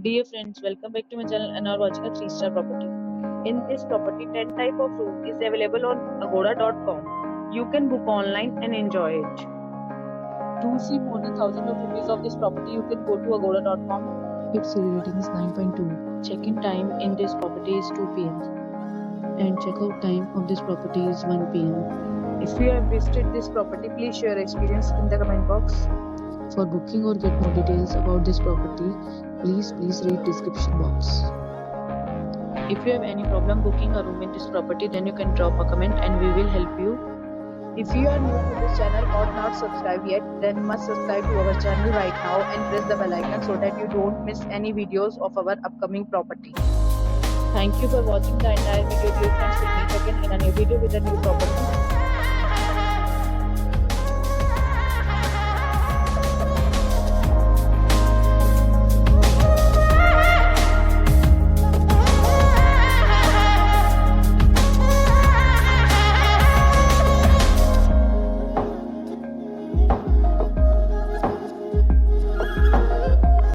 Dear friends, welcome back to my channel and are watching a 3-star property. In this property, 10 type of room is available on agoda.com. You can book online and enjoy it. To see more than 1000 of reviews of this property, you can go to agoda.com. Its rating is 9.2. Check-in time in this property is 2 p.m. and check-out time of this property is 1 p.m. If you have visited this property, please share your experience in the comment box. For booking or get more details about this property, please read description box. If you have any problem booking a room in this property, then you can drop a comment and we will help you. If you are new to this channel or not subscribed yet, then must subscribe to our channel right now and press the bell icon so that you don't miss any videos of our upcoming property. Thank you for watching the entire video. Dear friends, we'll meet again in a new video with a new property.